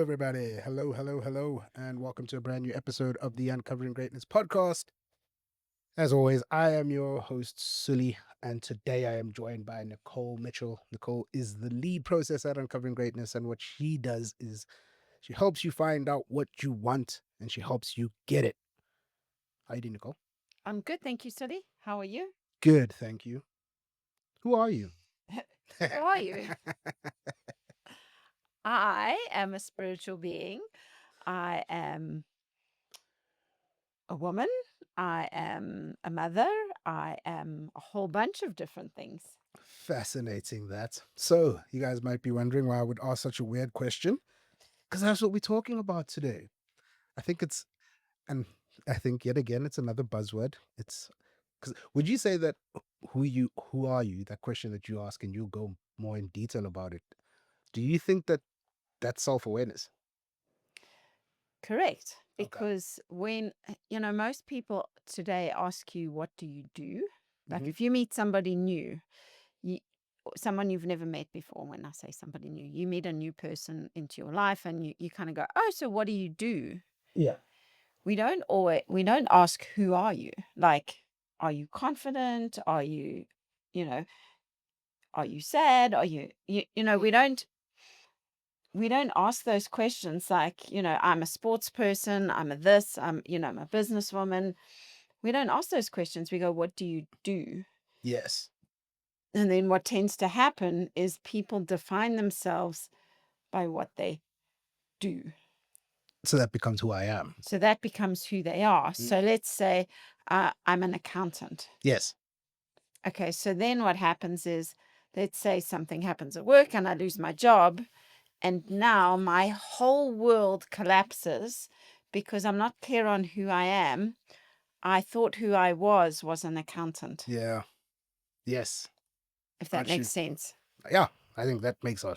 everybody. Hello, and welcome to a brand new episode of the Uncovering Greatness podcast. As always, I am your host, Sully, and today I am joined by Nicole Mitchell. Nicole is the lead process at Uncovering Greatness, and what she does is she helps you find out what you want and she helps you get it. How you doing, Nicole? I'm good, thank you, Sully. How are you? Good, thank you. Who are you? Who are you? I am a spiritual being. I am a woman. I am a mother. I am a whole bunch of different things. Fascinating that. So, you guys might be wondering why I would ask such a weird question, because that's what we're talking about today. I think it's And I think yet again it's another buzzword. It's because would you say that who are you? That question that you ask, and you'll go more in detail about it. Do you think that that's self-awareness? Correct. Okay. Because most people today ask you, what do you do? Like Hmm. if you meet somebody new, you, someone you've never met before, when I say somebody new, you meet a new person into your life and you kind of go, oh, so what do you do? Yeah. We don't ask, who are you? Like, are you confident? Are you, you know, are you sad? Are we don't ask those questions like, I'm a sports person, I'm a this, I'm a businesswoman. We don't ask those questions. We go, what do you do? Yes. And then what tends to happen is people define themselves by what they do. So that becomes who I am. So that becomes who they are. Mm. So let's say I'm an accountant. Yes. Okay, so then what happens is, let's say something happens at work and I lose my job, and now my whole world collapses because I'm not clear on who I am. I thought who I was an accountant, Yeah. Yes. if that Aren't makes you? sense. Yeah. I think that makes a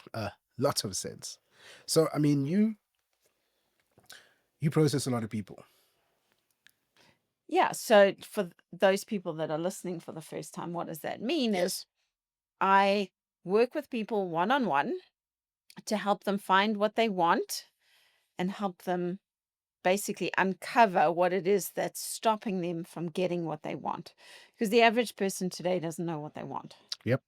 lot of sense. So I mean, you process a lot of people. Yeah, so for those people that are listening for the first time, what does that mean is Yes. I work with people one on one to help them find what they want and help them basically uncover what it is that's stopping them from getting what they want. Because the average person today doesn't know what they want. Yep.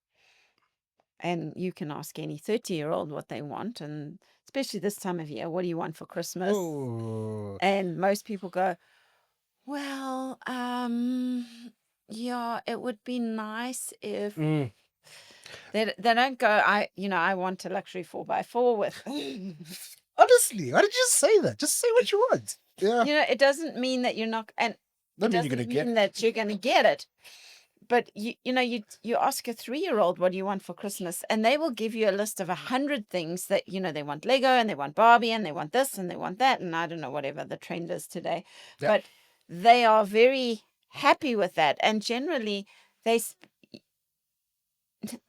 And you can ask any 30-year-old what they want. And especially this time of year, what do you want for Christmas? Oh. And most people go, well, yeah, it would be nice if Mm. they don't go, I want a luxury 4x4 with. Honestly, why did you just say that? Just say what you want. Yeah. It doesn't mean that you're not, and I it mean, you're gonna doesn't get mean it. that you're going to get it. But you ask a 3-year-old, what do you want for Christmas? And they will give you a list of 100 things that, they want Lego and they want Barbie and they want this and they want that. And I don't know, whatever the trend is today, Yeah. but they are very happy with that. And generally they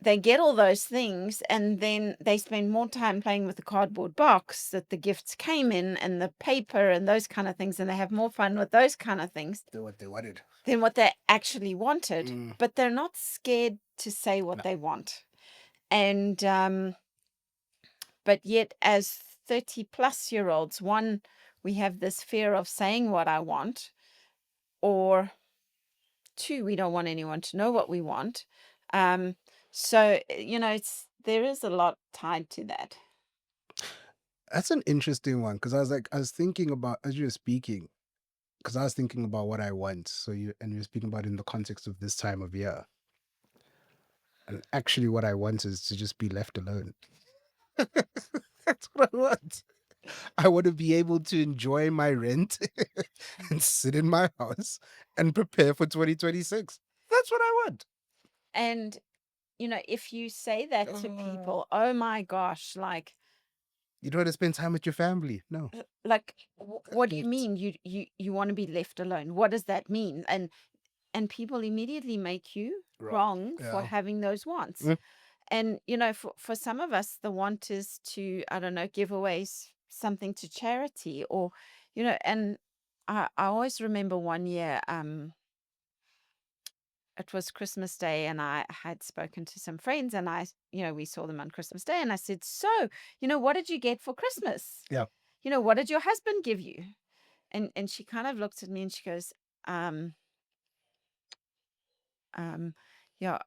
they get all those things and then they spend more time playing with the cardboard box that the gifts came in and the paper and those kind of things, and they have more fun with those kind of things Do what they wanted. than what they actually wanted. Mm. But they're not scared to say what No. they want. And but yet as 30+ year olds, one, we have this fear of saying what I want, or two, we don't want anyone to know what we want. um so there is a lot tied to that. That's an interesting one because I was thinking about as you were speaking, because I was thinking about what I want. So you're speaking about in the context of this time of year. And actually what I want is to just be left alone. That's what I want. I want to be able to enjoy my rent and sit in my house and prepare for 2026. That's what I want. And if you say that to people, oh my gosh, You don't want to spend time with your family. No. what do you mean you want to be left alone? What does that mean? And people immediately make you Wrong. wrong for Yeah. having those wants. Mm. And for some of us, the want is to, I don't know, give away something to charity, or and I always remember one year, it was Christmas Day, and I had spoken to some friends, and we saw them on Christmas Day, and I said, so, what did you get for Christmas? Yeah. what did your husband give you? And she kind of looked at me and she goes, um, um, yeah.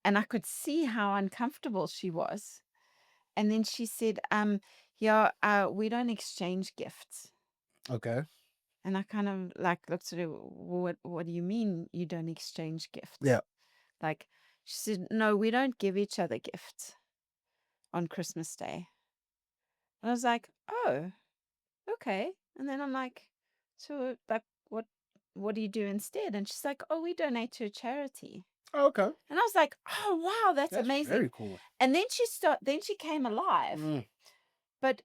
And I could see how uncomfortable she was. And then she said, yeah, we don't exchange gifts. Okay. And I kind of like looked at her, what do you mean you don't exchange Yeah. gifts? Like, she said, no, we don't give each other gifts on Christmas Day. And I was like, oh, okay. And then I'm like, so like what do you do instead? And she's like, oh, we donate to a charity. Okay. And I was like, oh wow, that's That's amazing. very cool. And then she came alive. Mm. But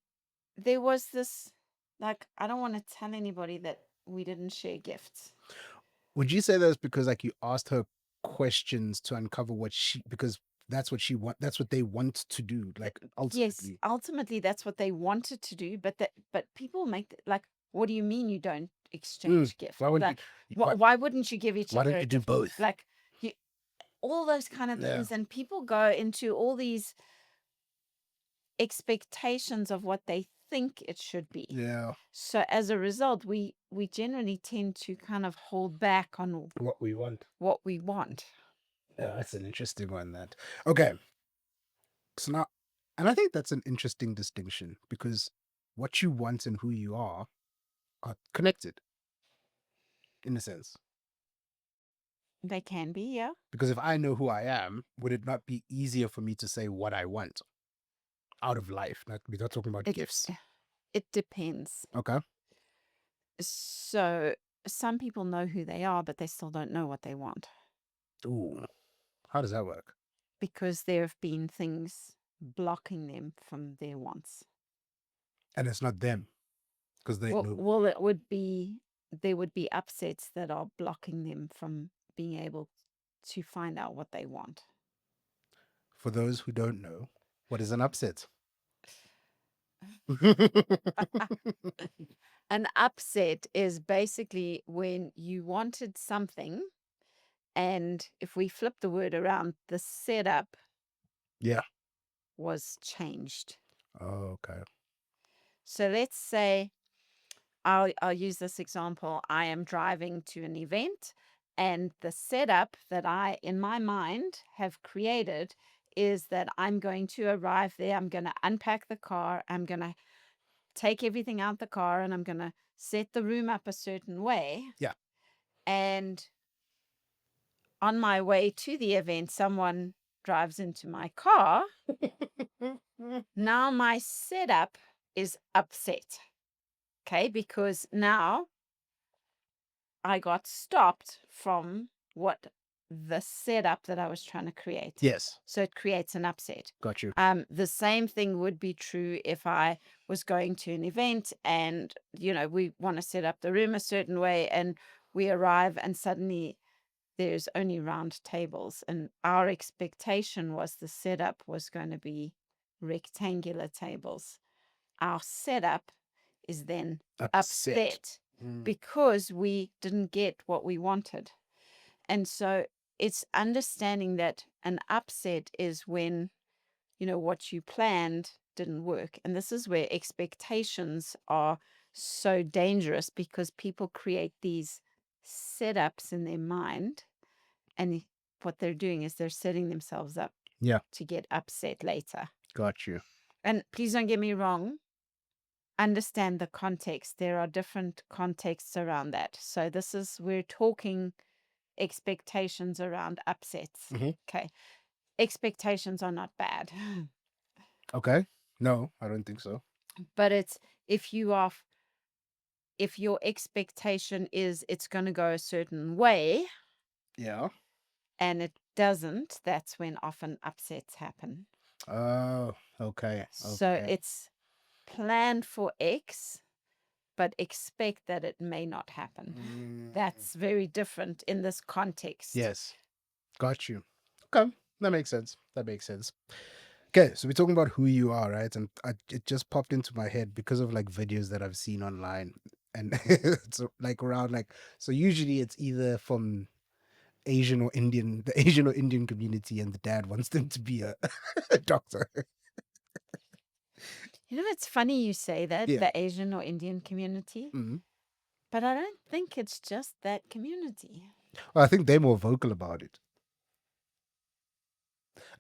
there was this, like, I don't want to tell anybody that we didn't share gifts. Would you say that's because like you asked her questions to uncover because that's what that's what they want to do, like Yes, ultimately. ultimately that's what they wanted to do, but people like, what do you mean you don't Mm. exchange gift? Why wouldn't Like, you why, why wouldn't you give each why other don't a you do gift? both? Like, you, all those kind of Yeah. things, and people go into all these expectations of what they think it should be. Yeah. So as a result, we generally tend to kind of hold back on What we want. what we want. Yeah, that's an interesting one. That okay. So now, and I think that's an interesting distinction because what you want and who you are connected in a sense. They can be, yeah. Because if I know who I am, would it not be easier for me to say what I want out of life? We're not talking about It gifts. it depends. Okay. So some people know who they are, but they still don't know what they want Ooh, how does that work? because there have been things blocking them from their wants. And it's not them because they know. Well, there would be upsets that are blocking them from being able to find out what they want. For those who don't know, what is an upset? An upset is basically when you wanted something, and if we flip the word around, the setup Yeah. was changed. Oh, okay. So let's say I'll use this example. I am driving to an event, and the setup that I, in my mind, have created is that I'm going to arrive there. I'm going to unpack the car. I'm going to take everything out the car, and I'm going to set the room up a certain way. Yeah. And on my way to the event, someone drives into my car. Now my setup is upset. Okay, because now I got stopped from what the setup that I was trying to create. Yes. So it creates an upset. Got you. The same thing would be true if I was going to an event and, we want to set up the room a certain way, and we arrive and suddenly there's only round tables. And our expectation was the setup was going to be rectangular tables. Our setup is then upset Mm. because we didn't get what we wanted. And so it's understanding that an upset is when, what you planned didn't work. And this is where expectations are so dangerous because people create these setups in their mind. And what they're doing is they're setting themselves up Yeah. to get upset later. Got you. And please don't get me wrong. Understand the context. There are different contexts around that. So we're talking expectations around upsets. Mhm. Okay. Expectations are not bad. Okay. No, I don't think so. But it's if your expectation is it's going to go a certain way Yeah. and it doesn't, that's when often upsets happen. Oh, okay. So Okay. it's plan for X, but expect that it may not happen. Mm. That's very different in this context. Yes. Got you. Okay. That makes sense. That makes sense. Okay, so we're talking about who you are, right? And it just popped into my head because of like videos that I've seen online, and it's like around like so. Usually, it's either from Asian or Indian, the Asian or Indian community, and the dad wants them to be a, a doctor. You know, it's funny you say that, Yeah. the Asian or Indian community, Mhm. but I don't think it's just that community. Well, I think they're more vocal about it.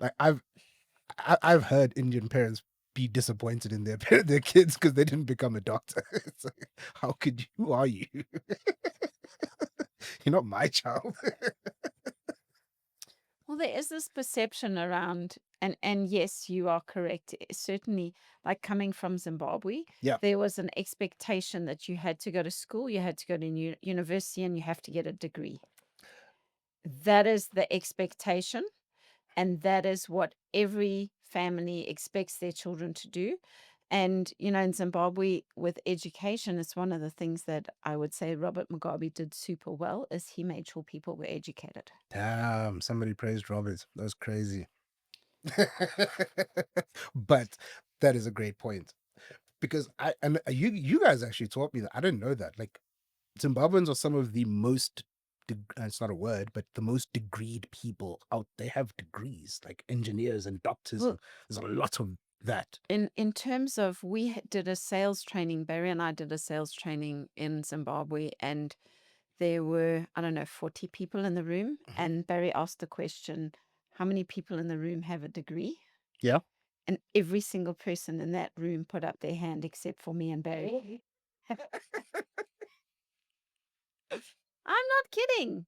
Like I've heard Indian parents be disappointed in their kids because they didn't become a doctor. It's like, how could you? Who are you? You're not my child. Well, there is this perception around, and yes, you are correct. Certainly, like coming from Zimbabwe, Yeah. there was an expectation that you had to go to school, you had to go to university, and you have to get a degree. That is the expectation, and that is what every family expects their children to do. And in Zimbabwe, with education, it's one of the things that I would say Robert Mugabe did super well, is he made sure people were educated. Damn, somebody praised Robert. That was crazy. But that is a great point because you guys actually taught me that. I didn't know that. Like Zimbabweans are some of the most it's not a word, but the most degreed people out. They have degrees, like engineers and doctors, Well, and there's a lot of that. in terms of, we did a sales training, Barry and I did a sales training in Zimbabwe, and there were, I don't know, 40 people in the room. Mhm. And Barry asked the question, how many people in the room have a degree? Yeah. And every single person in that room put up their hand except for me and Barry. I'm not kidding.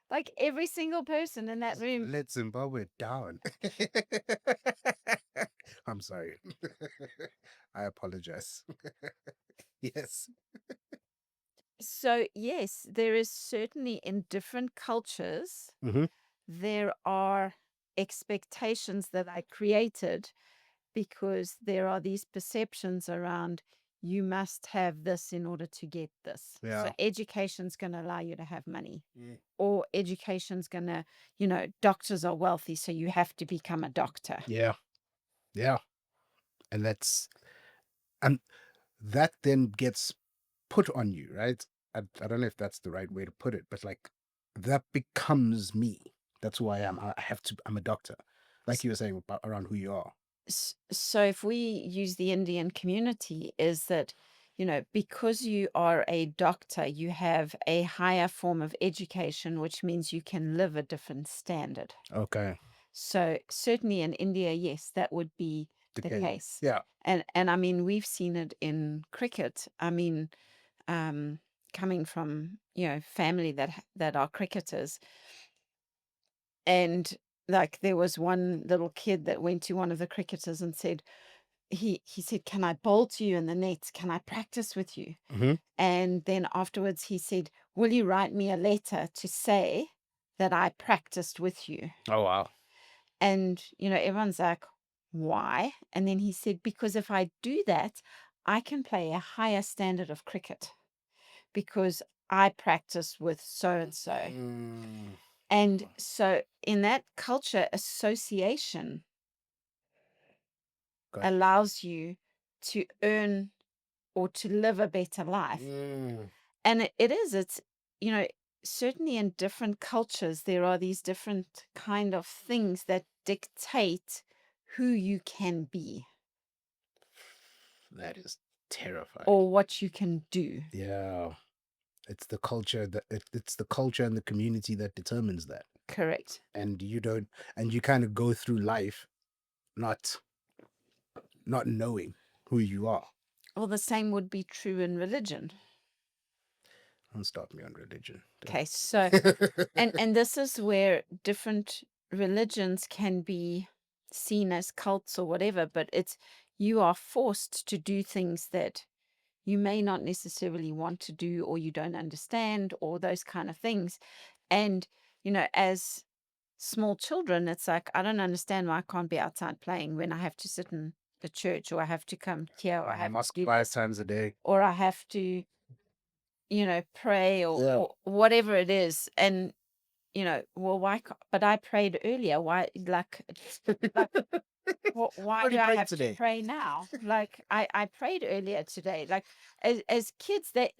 Like every single person in that room. Let Zimbabwe down. I'm sorry. I apologize. Yes. So, yes, there is certainly, in different cultures, Hmm. there are expectations that are created because there are these perceptions around, you must have this in order to get this. So Yeah. education's going to allow you to have money, Mm. or education's going to, doctors are wealthy, so you have to become a doctor. Yeah. Yeah. And and that then gets put on you, right? I don't know if that's the right way to put it, but like that becomes me. That's who I am. I have to, I'm a doctor. Like you were saying about around who you are. So if we use the Indian community, is that, because you are a doctor, you have a higher form of education, which means you can live a different standard. Okay. So certainly in India, yes, that would be The the case. case. Yeah. And I mean, we've seen it in cricket. I mean, coming from, family that are cricketers, and like there was one little kid that went to one of the cricketers and said, he said, "Can I bowl to you in the nets? Can I practice with you?" Hmm. And then afterwards he said, "Will you write me a letter to say that I practiced with you?" Oh, wow. And, everyone's like, "Why?" And then he said, "Because if I do that, I can play a higher standard of cricket because I practice with so and so." Mm. And so in that culture, association Got allows you to earn or to live a better life. Mm. And it's, you know, certainly in different cultures, there are these different kind of things that dictate who you can be That is terrifying. or what you can do. Yeah. It's the culture it's the culture and the community that determines that. Correct. And you kind of go through life not knowing who you are. Well, the same would be true in religion. Don't start me on religion. Okay, so and this is where different religions can be seen as cults or whatever, but it's, you are forced to do things that you may not necessarily want to do, or you don't understand, or those kind of things. And as small children, it's like, I don't understand why I can't be outside playing when I have to sit in the church, or I have to come here, or I have to Mosque do, 5 times a day. or I have to pray, Yeah. or whatever it is. And well, why can't, but I prayed earlier, why, like, like, why Already do I prayed have to today. pray now? Like, I prayed earlier today. Like, as kids, they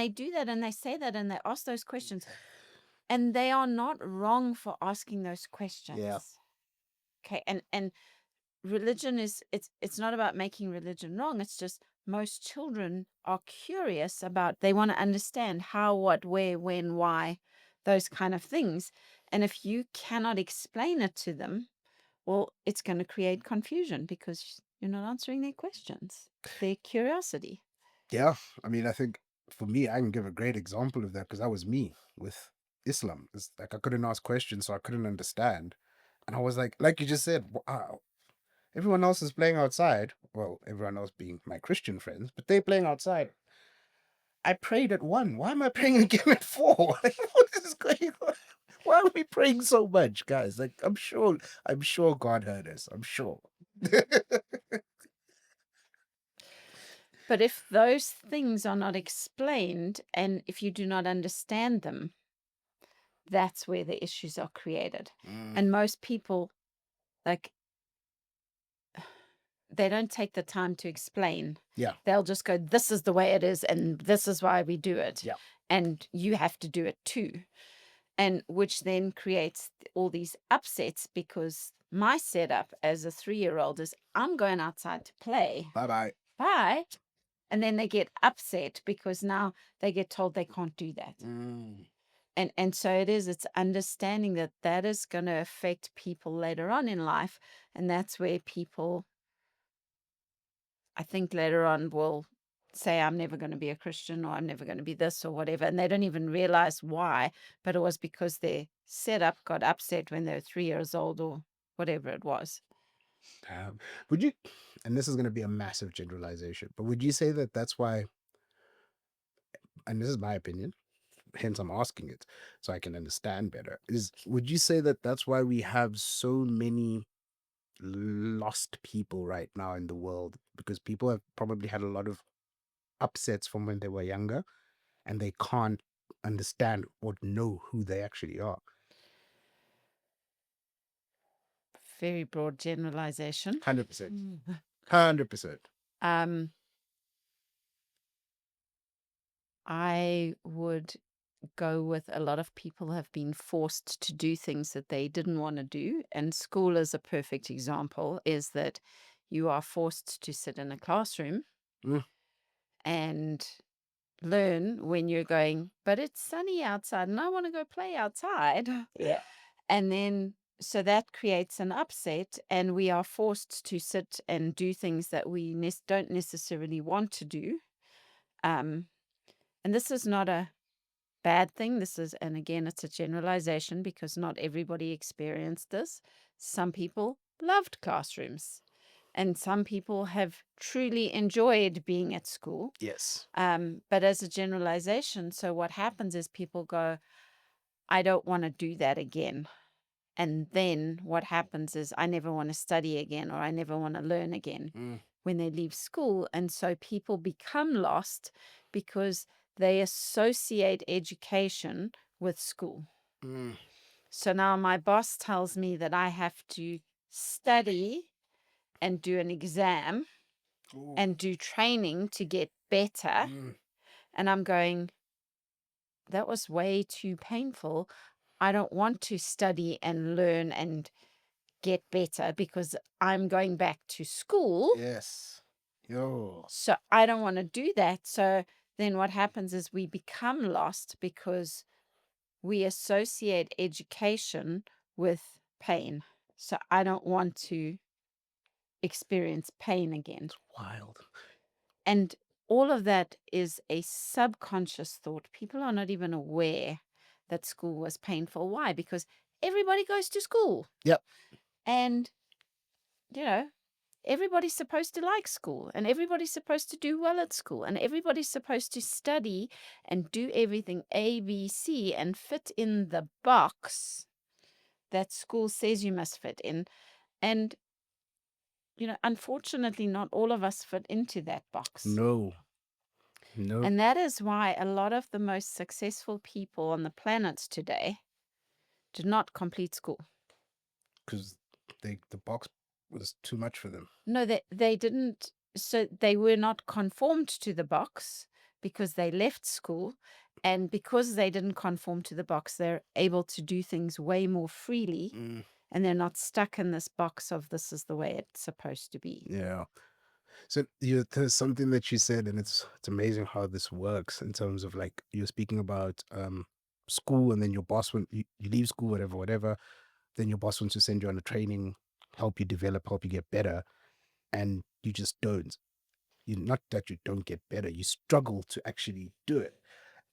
do that, and they say that, and they ask those questions, and they are not wrong for asking those Yeah. questions. Okay, and religion is, it's not about making religion wrong. It's just most children are curious about, they want to understand how, what, where, when, why, those kind of things. And if you cannot explain it to them, well, it's going to create confusion because you're not answering their questions, their curiosity. Yeah, I mean, I think for me, I can give a great example of that because that was me with Islam. It's like I couldn't ask questions, so I couldn't understand. And I was like you just said, wow, everyone else is playing outside. Well, everyone else being my Christian friends, but they're playing outside. I prayed at 1. Why am I praying again at 4? Like, what is going on? Why are we praying so much, guys? Like, I'm sure God heard us. I'm sure. But if those things are not explained and if you do not understand them, that's where the issues are created. Mm, And most people, like, they don't take the time to explain. yeah, They'll just go, this is the way it is, and this is why we do it. yeah. And you have to do it too. And which then creates all these upsets because my setup as a 3-year-old is I'm going outside to play. Bye bye. Bye. And then they get upset because now they get told they can't do that. Mm, And so it's understanding that that is going to affect people later on in life. And that's where people, I think, later on will say, I'm never going to be a Christian, or I'm never going to be this or whatever. And they don't even realize why, but it was because their setup got upset when they were 3 years old or whatever it was. would you, and this is going to be a massive generalization, but would you say that that's why, and this is my opinion, hence I'm asking it so I can understand better, is would you say that that's why we have so many lost people right now in the world? Because people have probably had a lot of upsets from when they were younger and they can't understand or know who they actually are. Very broad generalization. 100%. 100%. Um, I would go with a lot of people have been forced to do things that they didn't want to do. And school is a perfect example, is that you are forced to sit in a classroom Mm, and learn when you're going, but it's sunny outside and I want to go play outside. yeah. And then, so that creates an upset, and we are forced to sit and do things that we don't necessarily want to do. And this is not a bad thing. This is, and again, it's a generalization because not everybody experienced this. Some people loved classrooms, and some people have truly enjoyed being at school. Yes. But as a generalization, so what happens is people go, I don't want to do that again. And then what happens is I never want to study again, or I never want to learn again Mm, when they leave school. And so people become lost because they associate education with school. mm. So now my boss tells me that I have to study and do an exam Ooh, and do training to get better. mm, And I'm going, that was way too painful. I don't want to study and learn and get better because I'm going back to school. yes. Yo. So I don't want to do that. So then what happens is we become lost because we associate education with pain. So I don't want to experience pain again. Wild. And all of that is a subconscious thought. People are not even aware that school was painful. Why? Because everybody goes to school. Yep. And, you know, everybody's supposed to like school, and everybody's supposed to do well at school, and everybody's supposed to study and do everything A, B, C and fit in the box that school says you must fit in. And, unfortunately, not all of us fit into that box. No. No. And that is why a lot of the most successful people on the planet today did not complete school. Because the box was too much for them. No, they didn't. So they were not conformed to the box because they left school. And because they didn't conform to the box, they're able to do things way more freely Mm, and they're not stuck in this box of this is the way it's supposed to be. Yeah. So there's something that you said, and it's amazing how this works in terms of like you're speaking about school, and then your boss when you leave school, whatever, then your boss wants to send you on a training, help you develop, help you get better, and you just don't. You not that you don't get better, you struggle to actually do it.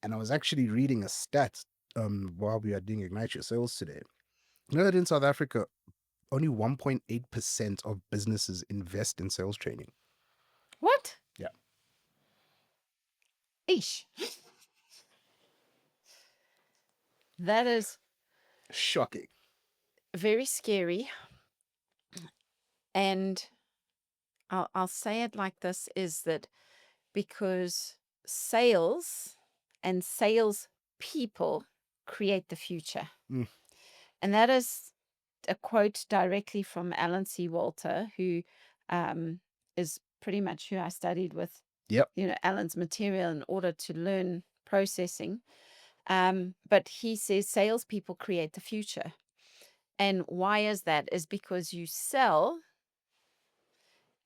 And I was actually reading a stat while we are doing Ignite Your Sales today. You know that in South Africa, only 1.8% of businesses invest in sales training. What? Yeah. Eesh. That is Shocking. very scary. And I'll say it like this, is that because sales and sales people create the future. Mm. And that is a quote directly from Alan C. Walter, who is pretty much who I studied with, Yep. Alan's material in order to learn processing. But he says salespeople create the future. And why is that? Is because you sell,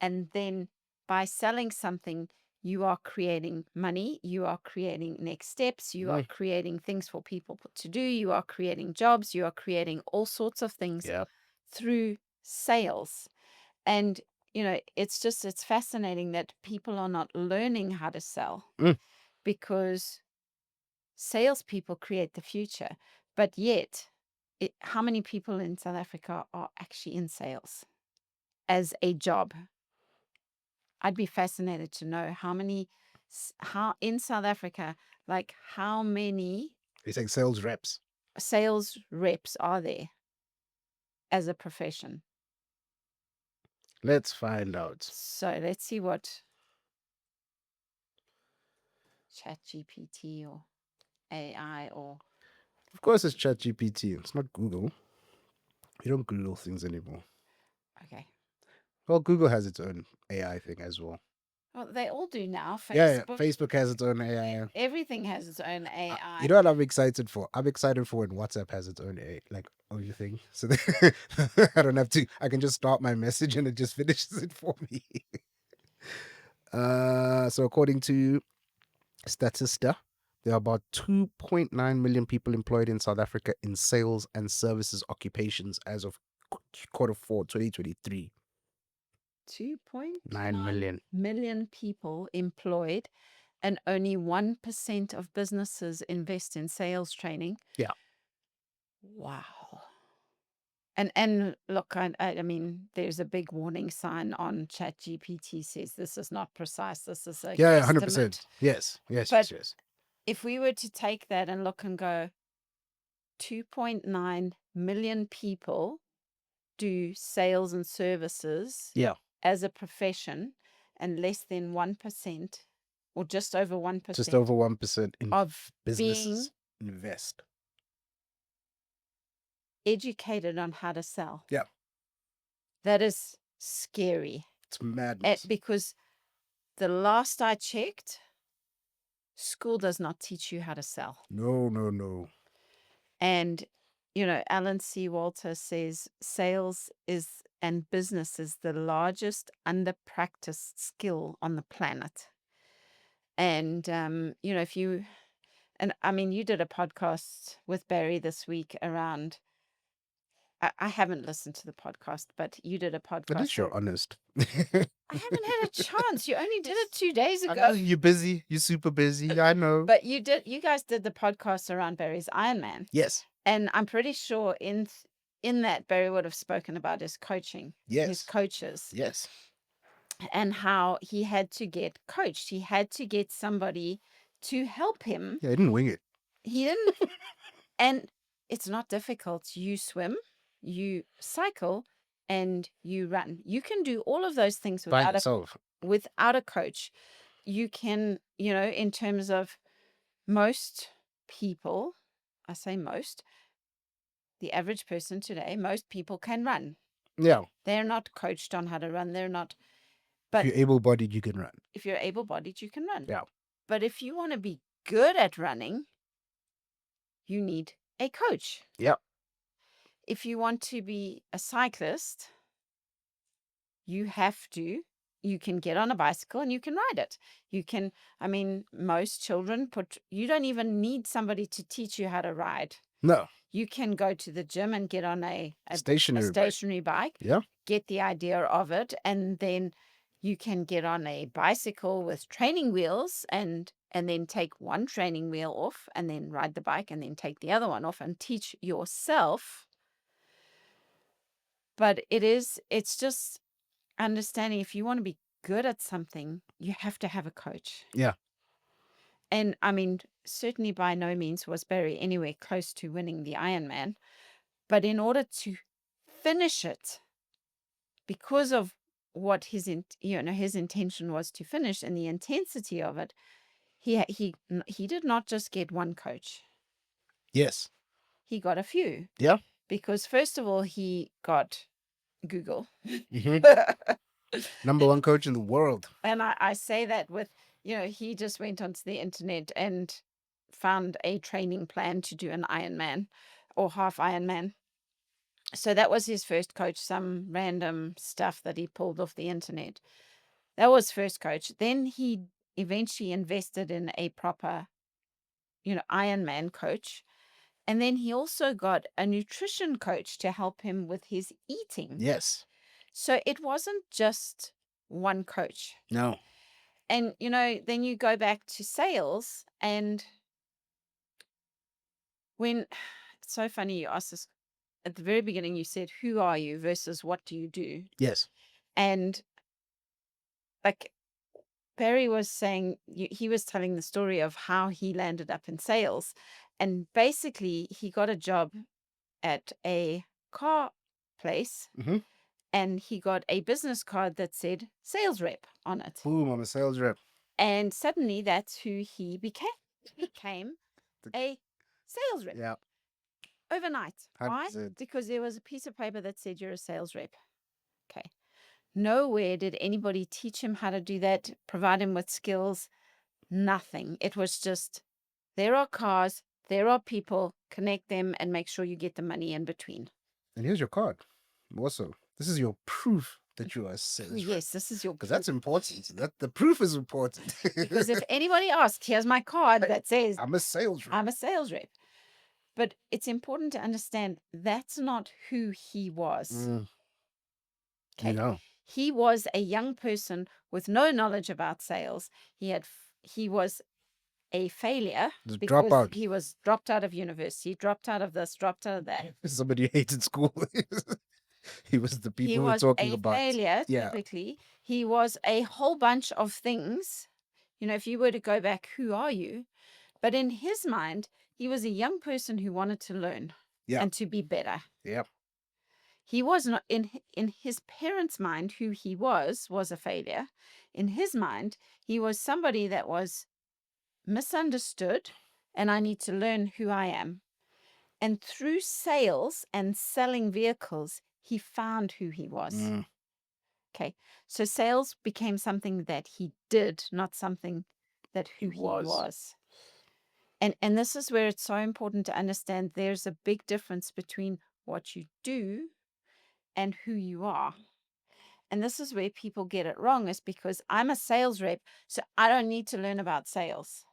and then by selling something, you are creating money, you are creating next steps, you are creating things for people to do, you are creating jobs, you are creating all sorts of things Yeah. through sales. And, it's fascinating that people are not learning how to sell because salespeople create the future. But yet, how many people in South Africa are actually in sales as a job? I'd be fascinated to know how in South Africa, like how many It's like sales reps. sales reps are there as a profession. Let's find out. So let's see what ChatGPT or AI or Of course, it's ChatGPT. It's not Google. You don't Google things anymore. okay. Well, Google has its own AI thing as well. Well, they all do now. Yeah, Facebook, Facebook has its own AI. everything has its own AI. You know what I'm excited for? I'm excited for when WhatsApp has its own AI, like everything. So that I don't have to. I can just start my message and it just finishes it for me. So according to Statista, there are about 2.9 million people employed in South Africa in sales and services occupations as of Q4 2023. 2.9 million people employed, and only 1% of businesses invest in sales training. Yeah. Wow. And look, I mean, there's a big warning sign on ChatGPT says this is not precise. This is a Yeah, guesstimate. 100%. Yes. But Yes. if we were to take that and look and go, 2.9 million people do sales and services Yeah. as a profession, and less than 1% or just over 1% Just over 1% in of businesses invest. educated on how to sell. Yeah. That is scary. It's madness. Because the last I checked, school does not teach you how to sell. No. And, Alan C. Walter says sales and business is the largest under-practiced skill on the planet. And, if you, and I mean, you did a podcast with Barry this week around, I haven't listened to the podcast, but you did a podcast. At least you're honest. I haven't had a chance. You only did it 2 days I ago. know you're busy. You're super busy. I know. But you guys did the podcast around Barry's Ironman. Yes. And I'm pretty sure in that Barry would have spoken about his coaching, his coaches. Yes. And how he had to get coached. He had to get somebody to help him. Yeah, he didn't wing it. He didn't. And it's not difficult. You swim, you cycle, and you run. You can do all of those things By yourself. without a coach. You can, in terms of most people, I say most, the average person today, most people can run. Yeah. They're not coached on how to run. They're not. But if you're able-bodied, you can run. If you're able-bodied, you can run. Yeah. But if you want to be good at running, you need a coach. Yep. if you want to be a cyclist, you can get on a bicycle and you can ride it. You can, I mean, most children you don't even need somebody to teach you how to ride. No. You can go to the gym and get on a Stationary bike, Yeah. get the idea of it, and then you can get on a bicycle with training wheels and then take one training wheel off and then ride the bike and then take the other one off and teach yourself. But it's just understanding, if you want to be good at something, you have to have a coach. Yeah. And I mean, certainly by no means was Barry anywhere close to winning the Ironman. But in order to finish it, because of what his intention was to finish and the intensity of it, he did not just get one coach. Yes. He got a few. Yeah. Because first of all, he got Google. Number one coach in the world. And I say that with, he just went onto the internet and found a training plan to do an Ironman or half Ironman. So that was his first coach, some random stuff that he pulled off the internet. That was first coach. Then he eventually invested in a proper, Ironman coach. And then he also got a nutrition coach to help him with his eating. Yes. So it wasn't just one coach. No. And, then you go back to sales, and when it's so funny you asked this at the very beginning, you said, who are you versus what do you do? Yes. And like Barry was saying, he was telling the story of how he landed up in sales. And basically, he got a job at a car place, and he got a business card that said sales rep on it. Boom, I'm a sales rep. And suddenly that's who he became. He became a sales rep. Yeah. Overnight. 100%. Why? Because there was a piece of paper that said you're a sales rep. Okay. Nowhere did anybody teach him how to do that, provide him with skills, nothing. It was just, there are cars, there are people, connect them and make sure you get the money in between. And here's your card. Also, this is your proof that you are a sales rep. Yes, this is your proof. Because that's important. That the proof is important. Because if anybody asked, here's my card that says, I'm a sales rep. I'm a sales rep. But it's important to understand that's not who he was. Okay. He was a young person with no knowledge about sales. He was a failure because he was dropped out of university, dropped out of this, dropped out of that. Somebody who hated school. He was the people we're talking about. He was a failure, typically. He was a whole bunch of things. If you were to go back, who are you? But in his mind, he was a young person who wanted to learn and to be better. Yep. He was not, in his parents' mind, who he was a failure. In his mind, he was somebody that was misunderstood, and I need to learn who I am. And through sales and selling vehicles, he found who he was. Okay. So sales became something that he did, not something that who he was. And this is where it's so important to understand there's a big difference between what you do and who you are. And this is where people get it wrong, is because I'm a sales rep, so I don't need to learn about sales.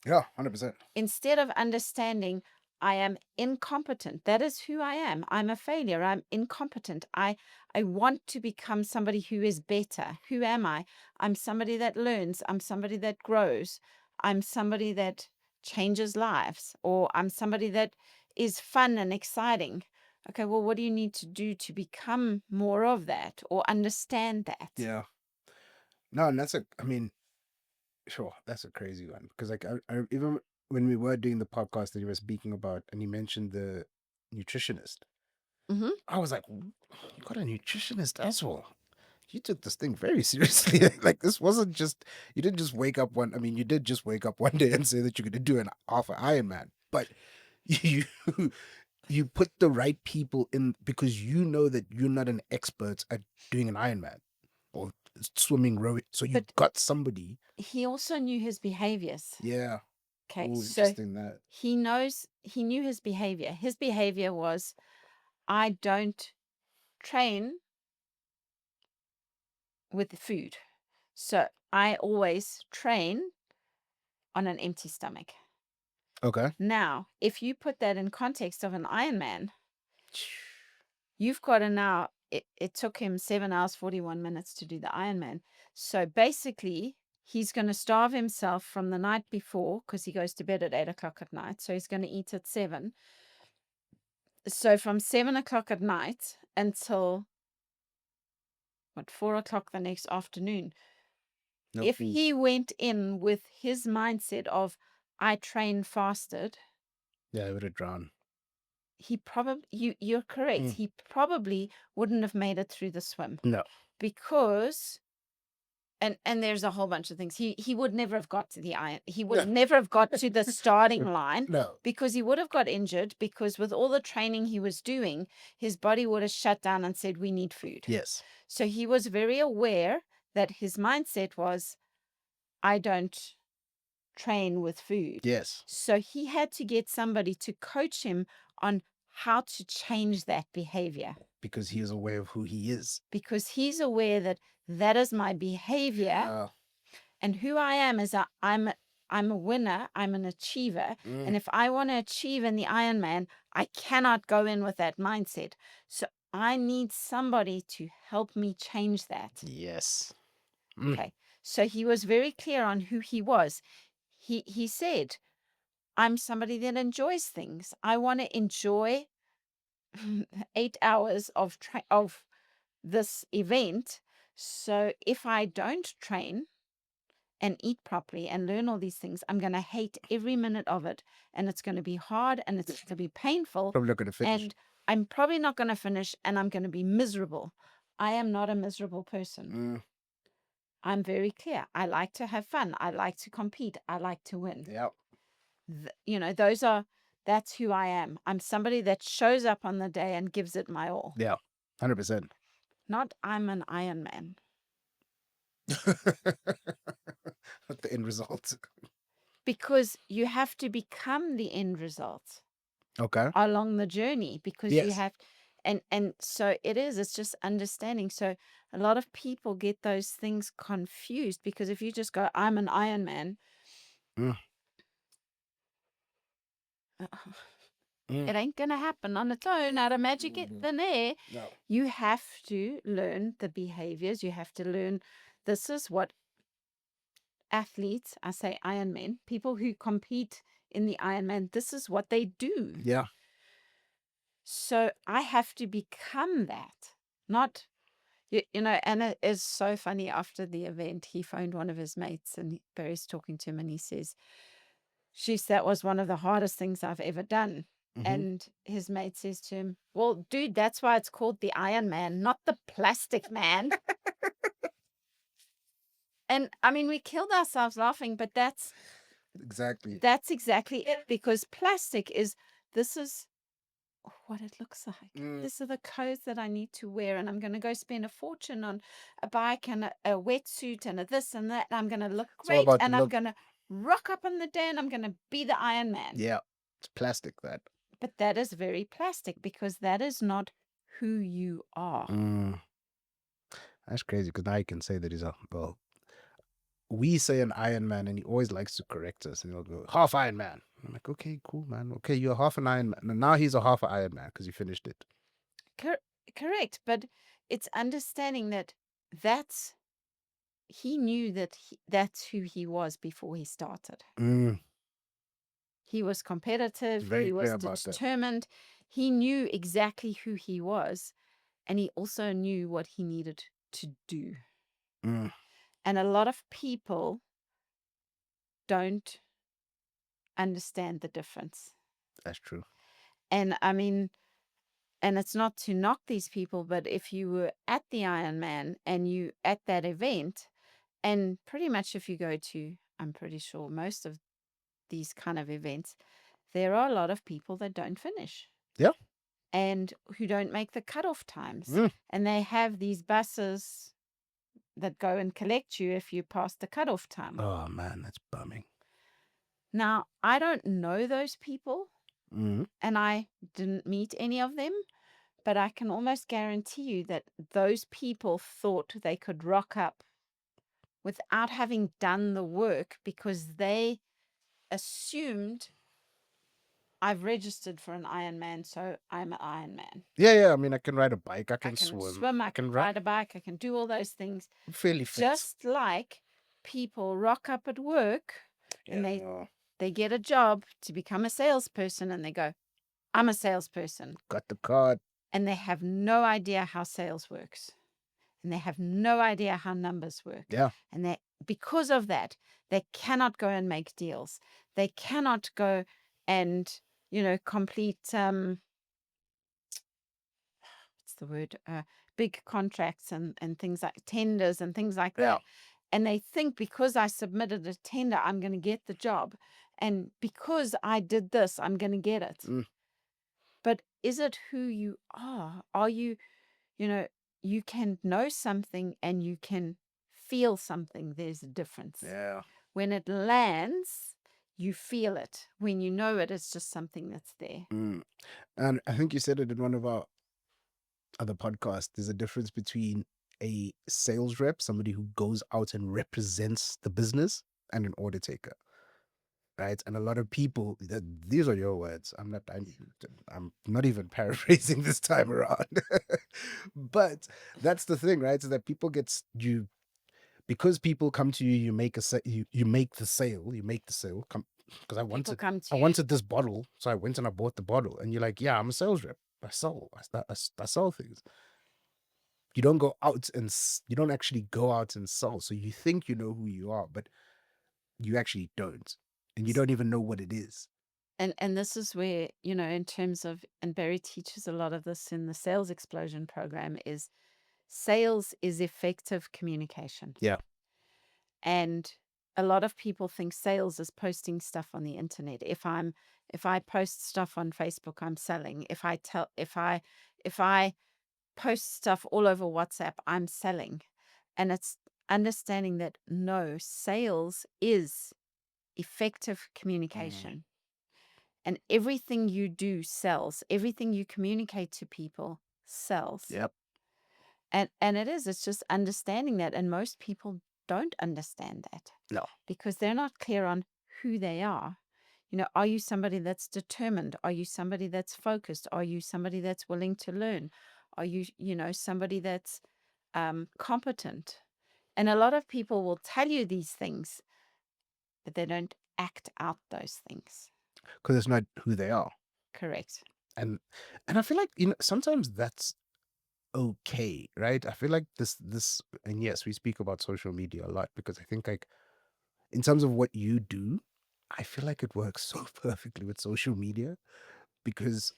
Yeah, 100%. Instead of understanding I am incompetent, that is who I am. I'm a failure. I'm incompetent. I want to become somebody who is better. Who am I? I'm somebody that learns. I'm somebody that grows. I'm somebody that changes lives, or I'm somebody that is fun and exciting. Okay, well, what do you need to do to become more of that or understand that? Yeah. No, and that's sure, that's a crazy one. Because I even when we were doing the podcast that you were speaking about, and you mentioned the nutritionist, I was like, you got a nutritionist as well. You took this thing very seriously. Like, this wasn't just, you didn't just wake up you did just wake up one day and say that you're going to do an half Ironman, but you you put the right people in, because you know that you're not an expert at doing an Ironman or swimming, rowing. So you got somebody. He also knew his behaviors. Yeah. Okay. Ooh, so interesting that. he knew his behavior. His behavior was, I don't train with food. So I always train on an empty stomach. Okay. Now, if you put that in context of an Ironman, you've got to now, it took him 7 hours, 41 minutes to do the Ironman. So basically, he's going to starve himself from the night before because he goes to bed at 8 o'clock at night. So he's going to eat at 7. So from 7 o'clock at night until, 4 o'clock the next afternoon, No if food. he went in with his mindset of, I train fasted, Yeah, it would have drowned. he probably, you're correct. He probably wouldn't have made it through the swim No. because, and there's a whole bunch of things. He would never have got to the iron. He would No. never have got to the starting line No. because he would have got injured because with all the training he was doing, his body would have shut down and said, we need food. Yes. So he was very aware that his mindset was, I don't train with food. Yes. So he had to get somebody to coach him on how to change that behavior Because he is aware of who he is. because he's aware that that is my behavior and who I am is I'm a winner, I'm an achiever, and if I want to achieve in the Ironman, I cannot go in with that mindset. So I need somebody to help me change that. Yes. Okay. So he was very clear on who he was. He said, I'm somebody that enjoys things. I want to enjoy 8 hours of this event. So if I don't train and eat properly and learn all these things, I'm going to hate every minute of it. And it's going to be hard and it's going to be painful. Probably not going to finish. And I'm probably not going to finish and I'm going to be miserable. I am not a miserable person. I'm very clear. I like to have fun. I like to compete. I like to win. Yeah. That's who I am. I'm somebody that shows up on the day and gives it my all. Yeah. 100%. Not I'm an Iron Man. The end result. Because you have to become the end result. Okay. Along the journey because you Yes. have and so it's just understanding. So a lot of people get those things confused because if you just go, I'm an Iron Man, it ain't gonna happen on its own out of magic thin air. No. You have to learn the behaviors. You have to learn this is what athletes, I say Ironmen, people who compete in the Ironman, this is what they do. Yeah. So I have to become that, not, and it is so funny. After the event, he phoned one of his mates and Barry's talking to him and he says, sheesh, that was one of the hardest things I've ever done. And his mate says to him, well, dude, that's why it's called the Iron Man, not the plastic man. And I mean, we killed ourselves laughing, but that's Exactly. it because plastic this is what it looks like. These are the clothes that I need to wear, and I'm going to go spend a fortune on a bike and a wetsuit and a this and that. And I'm going to look It's all great, about and the I'm look. going to rock up on the day, and I'm going to be the Iron Man. Yeah. It's plastic, that. But that is very plastic because that is not who you are. That's crazy because now you can say that he's we say an Iron Man and he always likes to correct us and he'll go, half Iron Man. I'm like, okay, cool, man. Okay, you're half an Iron Man. And now he's a half an Iron Man because he finished it. Correct. But it's understanding that he knew that that's who he was before he started. He was competitive. Very He was clear about that. determined. He knew exactly who he was. And he also knew what he needed to do. And a lot of people don't understand the difference. That's true. And I mean, and it's not to knock these people, but if you were at the Ironman and you at that event, and pretty much if you go to, I'm pretty sure most of these kind of events, there are a lot of people that don't finish. Yeah. And who don't make the cutoff times. And they have these buses that go and collect you if you pass the cutoff time. Oh, man, that's bumming. Now, I don't know those people, and I didn't meet any of them, But I can almost guarantee you that those people thought they could rock up without having done the work because they assumed I've registered for an Ironman, so I'm an Ironman. Yeah, yeah. I mean, I can ride a bike. I I can can swim. swim, I I can can ride. ride a bike, I can do all those things. I'm fairly fit. Just like people rock up at work and Yeah. they get a job to become a salesperson and they go, I'm a salesperson. Got the card. And they have no idea how sales works. And they have no idea how numbers work. Yeah. And they, because of that, they cannot go and make deals. They cannot go and, complete what's the word? Big contracts and things like tenders and things like Yeah. that. And they think because I submitted a tender, I'm going to get the job. And because I did this, I'm going to get it. Mm. But is it who you are? Are you, you can know something and you can feel something. There's a difference. Yeah. When it lands, you feel it. When you know it, it's just something that's there. And I think you said it in one of our other podcasts. There's a difference between a sales rep, somebody who goes out and represents the business, and an order taker. Right. And a lot of people, these are your words. I'm not even paraphrasing this time around. But that's the thing, right? Is that people you, because people come to you, you make the sale, come, because People come to I you. wanted this bottle, so I went and I bought the bottle, and you're like, yeah, I'm a sales rep. I sell things. You don't go out and you don't actually go out and sell. So you think you know who you are, but you actually don't, and you don't even know what it is. And this is where, in terms of, and Barry teaches a lot of this in the sales explosion program, is sales is effective communication. Yeah. And a lot of people think sales is posting stuff on the internet. If I post stuff on Facebook, I'm selling. If I post stuff all over WhatsApp, I'm selling. And it's understanding that no, sales is effective communication. And everything you do sells. Everything you communicate to people sells. Yep. And it's just understanding that. And most people don't understand that. No. Because they're not clear on who they are. Are you somebody that's determined? Are you somebody that's focused? Are you somebody that's willing to learn? Are you, somebody that's competent? And a lot of people will tell you these things, but they don't act out those things. Because it's not who they are. Correct. And I feel like, sometimes that's okay, right? I feel like this and yes, we speak about social media a lot, because I think, like, in terms of what you do, I feel like it works so perfectly with social media, because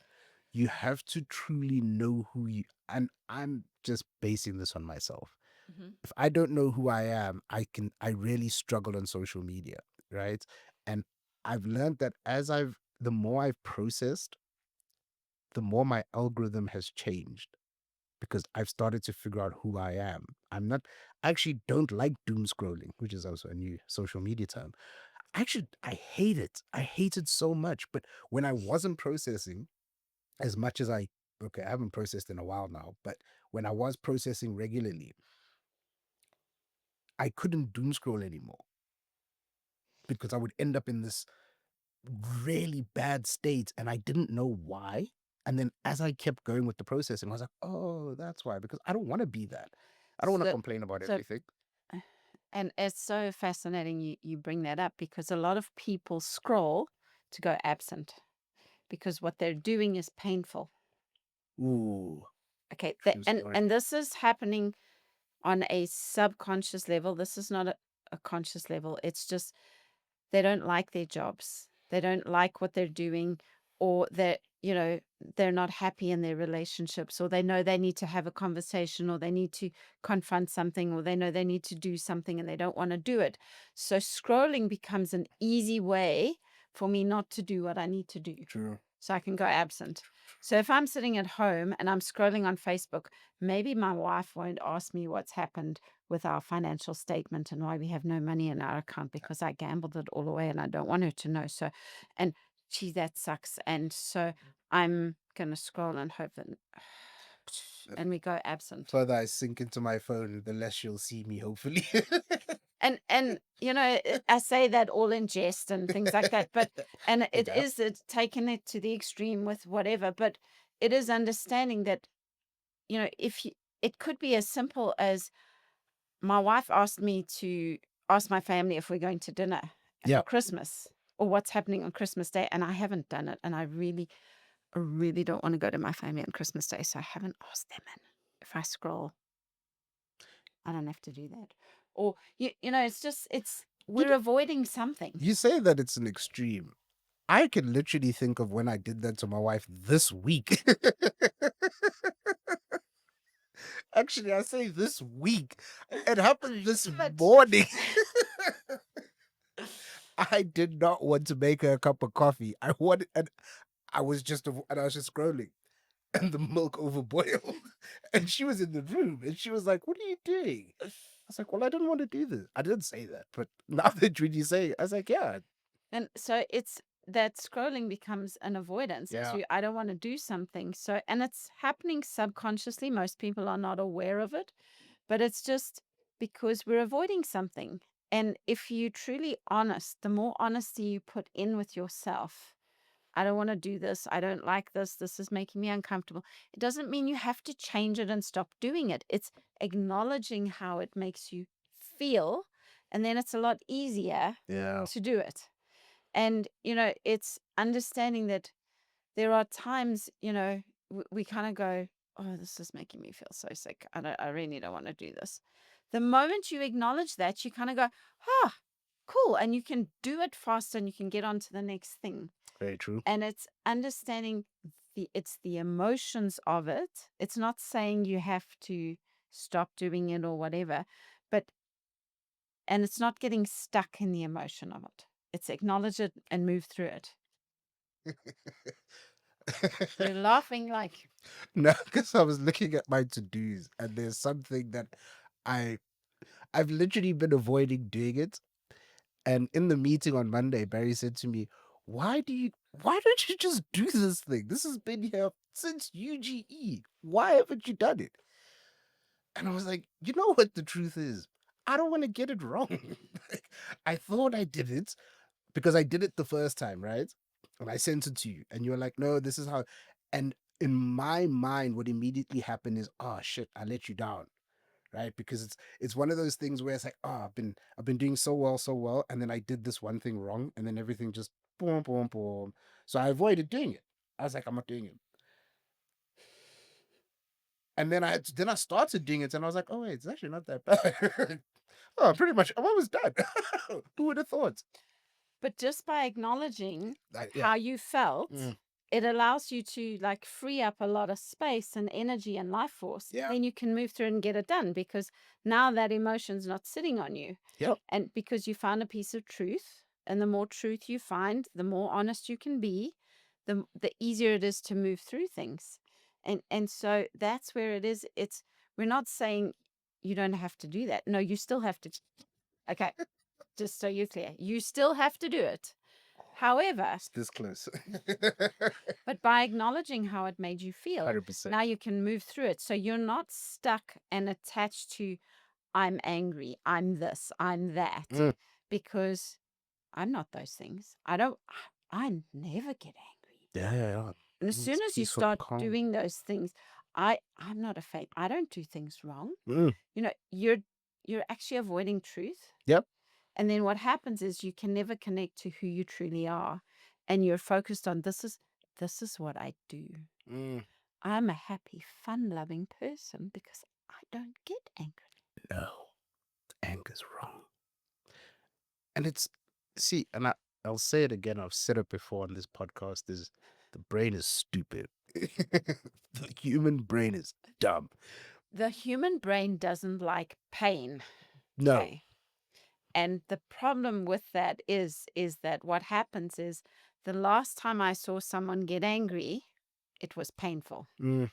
you have to truly know who you, and I'm just basing this on myself. Mm-hmm. If I don't know who I am, I really struggle on social media, right? And I've learned that the more I've processed, the more my algorithm has changed, because I've started to figure out who I am. I actually don't like doom scrolling, which is also a new social media term. I hate it. I hate it so much. But when I wasn't processing as much as okay, I haven't processed in a while now, but when I was processing regularly, I couldn't doom scroll anymore, because I would end up in this really bad state and I didn't know why. And then as I kept going with the processing, I was like, oh, that's why, because I don't want to be that. I don't want to So, complain about so everything. and it's so fascinating you bring that up, because a lot of people scroll to go absent because what they're doing is painful. Ooh, Okay, true story. and this is happening on a subconscious level. This is not a conscious level. It's just they don't like their jobs. They don't like what they're doing, or they're not happy in their relationships, or they know they need to have a conversation, or they need to confront something, or they know they need to do something and they don't want to do it. So scrolling becomes an easy way for me not to do what I need to do. True. So I can go absent. So if I'm sitting at home and I'm scrolling on Facebook, maybe my wife won't ask me what's happened with our financial statement and why we have no money in our account, because I gambled it all away and I don't want her to know. So, and gee, that sucks. And so I'm going to scroll and hope that. and we go absent. further I sink into my phone, the less you'll see me, hopefully. And I say that all in jest and things like that, but and it Yeah. is it's taking it to the extreme with whatever, but it is understanding that, if you, it could be as simple as my wife asked me to ask my family if we're going to dinner Yeah. for Christmas or what's happening on Christmas Day, and I haven't done it, and I really don't want to go to my family on Christmas Day, so I haven't asked them. And if I scroll, I don't have to do that. Or You, we're avoiding something. you say that it's an extreme. I can literally think of when I did that to my wife this week. Actually, I say this week. It happened this But morning. I did not want to make her a cup of coffee. And I was just scrolling, and the milk overboiled, and she was in the room, and she was like, "What are you doing?" I was like, "Well, I didn't want to do this. I didn't say that, but now that when you say it, I was like, yeah, and so it's that scrolling becomes an avoidance yeah, to I don't want to do something. So and it's happening subconsciously. Most people are not aware of it, but it's just because we're avoiding something. And if you truly honest, the more honesty you put in with yourself, I don't want to do this. I don't like this. This is making me uncomfortable. It doesn't mean you have to change it and stop doing it. It's acknowledging how it makes you feel. And then it's a lot easier yeah, to do it. And, it's understanding that there are times, we kind of go, oh, this is making me feel so sick. I really don't want to do this. The moment you acknowledge that, you kind of go, ah, cool. And you can do it faster and you can get on to the next thing. very true. And it's understanding it's the emotions of it. It's not saying you have to stop doing it or whatever, but and it's not getting stuck in the emotion of it. It's acknowledge it and move through it. You're laughing like No, because I was looking at my to dos, and there's something that I I've literally been avoiding doing it. And in the meeting on Monday, Barry said to me, why don't you just do this thing? This has been here since UGE. Why haven't you done it? And I was like, you know what the truth is? I don't want to get it wrong. Like, I thought I did it because I did it the first time, right? And I sent it to you, and you're like, no, this is how. And in my mind, what immediately happened is, oh shit, I let you down, right? Because it's one of those things where it's like, oh, I've been doing so well, and then I did this one thing wrong, and then everything just boom, boom, boom. So I avoided doing it. I was like, I'm not doing it. And then I started doing it, and I was like, oh wait, it's actually not that bad. Oh, pretty much, I'm almost done. Who would have thought? but just by acknowledging Yeah, how you felt, mm, it allows you to like free up a lot of space and energy and life force. yeah, Then you can move through and get it done because now that emotion's not sitting on you. yeah. And because you found a piece of truth, and the more truth you find, the more honest you can be, the easier it is to move through things. And so that's where it is. We're not saying you don't have to do that. No, you still have to. Okay, just so you're clear, you still have to do it. However, It's this close. but by acknowledging how it made you feel, 100%. now you can move through it. So you're not stuck and attached to, I'm angry, I'm this, I'm that, Mm, because I'm not those things. I never get angry. yeah, yeah, yeah. And as It's soon as you peaceful, start calm. doing those things, I'm not a fake. I don't do things wrong. Mm, You're actually avoiding truth. yep. And then what happens is you can never connect to who you truly are. And you're focused on this is what I do. Mm, I'm a happy, fun-loving person because I don't get angry. no, anger's wrong. And I'll say it again. I've said it before on this podcast. Is the brain is stupid. The human brain is dumb. The human brain doesn't like pain. No. Okay. And the problem with that is that what happens is the last time I saw someone get angry, it was painful. Mm,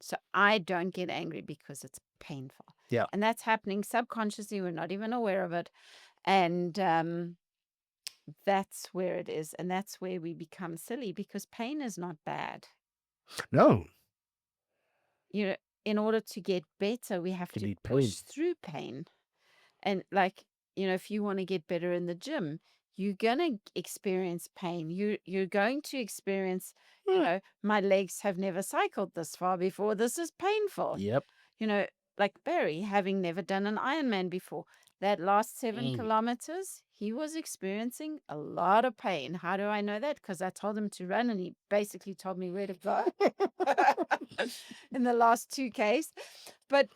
So I don't get angry because it's painful. yeah. And that's happening subconsciously. We're not even aware of it. And that's where it is. And that's where we become silly because pain is not bad. No. you know, in order to get better, we have You to need pain. push through pain. And like, if you want to get better in the gym, you're going to experience pain. You're going to experience, Hmm. my legs have never cycled this far before. This is painful. Yep. You know, like Barry, having never done an Ironman before, that last 7 Mm. kilometers, he was experiencing a lot of pain. How do I know that? Because I told him to run and he basically told me where to go in the last 2Ks. But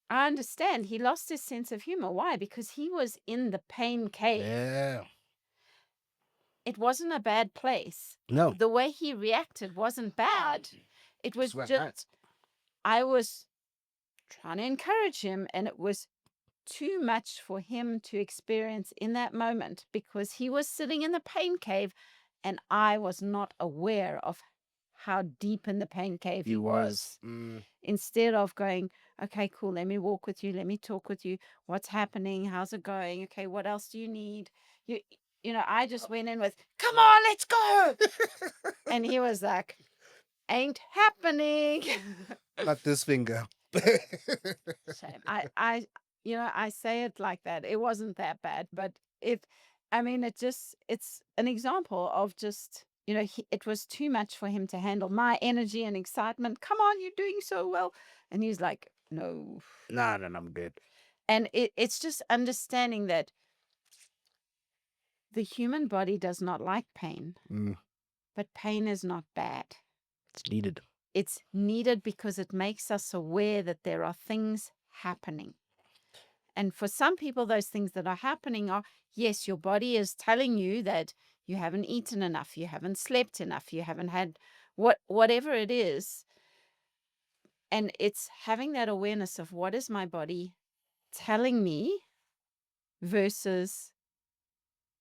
I understand he lost his sense of humor. Why? Because he was in the pain cave. Yeah. It wasn't a bad place. No. The way he reacted wasn't bad. It was Sweat just, nuts. I was trying to encourage him, and it was too much for him to experience in that moment because he was sitting in the pain cave and I was not aware of how deep in the pain cave he was. Mm. Instead of going, okay, cool, let me walk with you, let me talk with you, what's happening, how's it going, okay, what else do you need? I just went in with, come on, let's go. And he was like, ain't happening. Not this finger. Shame. I say it like that. It wasn't that bad, but it's an example of just, it was too much for him to handle. My energy and excitement. Come on, you're doing so well. And he's like, no. Nah, I'm good. And it's just understanding that the human body does not like pain, Mm. but pain is not bad. It's needed. It's needed because it makes us aware that there are things happening. And for some people, those things that are happening are, yes, your body is telling you that you haven't eaten enough, you haven't slept enough, you haven't had whatever it is. And it's having that awareness of what is my body telling me versus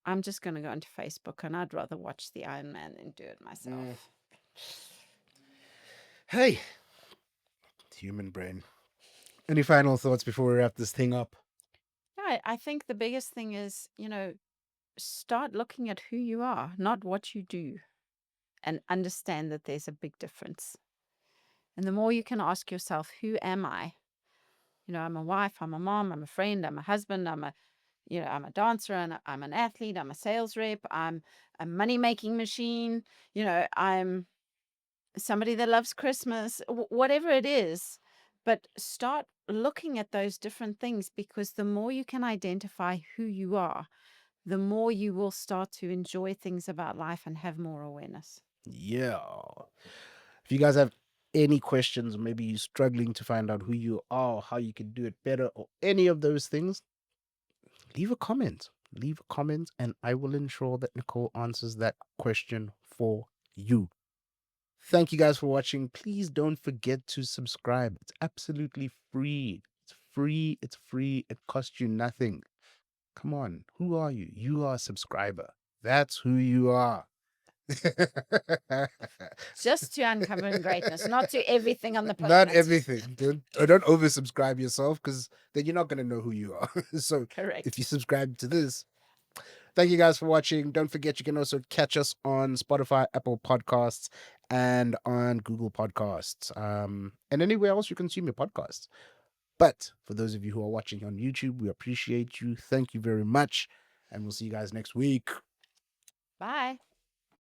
I'm just going to go into Facebook and I'd rather watch the Iron Man than do it myself. Hey, it's human brain. Any final thoughts before we wrap this thing up? I think the biggest thing is, start looking at who you are, not what you do, and understand that there's a big difference. And the more you can ask yourself, who am I? I'm a wife, I'm a mom, I'm a friend, I'm a husband, I'm a dancer, and I'm an athlete, I'm a sales rep, I'm a money making machine, I'm somebody that loves Christmas, whatever it is. But start looking at those different things, because the more you can identify who you are, the more you will start to enjoy things about life and have more awareness. Yeah. If you guys have any questions, or maybe you're struggling to find out who you are, how you can do it better, or any of those things, leave a comment. Leave a comment, and I will ensure that Nicole answers that question for you. Thank you guys for watching. Please don't forget to subscribe. It's absolutely free. It's free. It's free. It costs you nothing. Come on. Who are you? You are a subscriber. That's who you are. Just to uncovering greatness, not to everything on the Not planet. everything. Don't oversubscribe yourself, because then you're not going to know who you are. So Correct. if you subscribe to this, thank you guys for watching. Don't forget, you can also catch us on Spotify, Apple Podcasts, and on Google Podcasts, and anywhere else you consume your podcasts. But for those of you who are watching on YouTube, we appreciate you. Thank you very much. And we'll see you guys next week. Bye.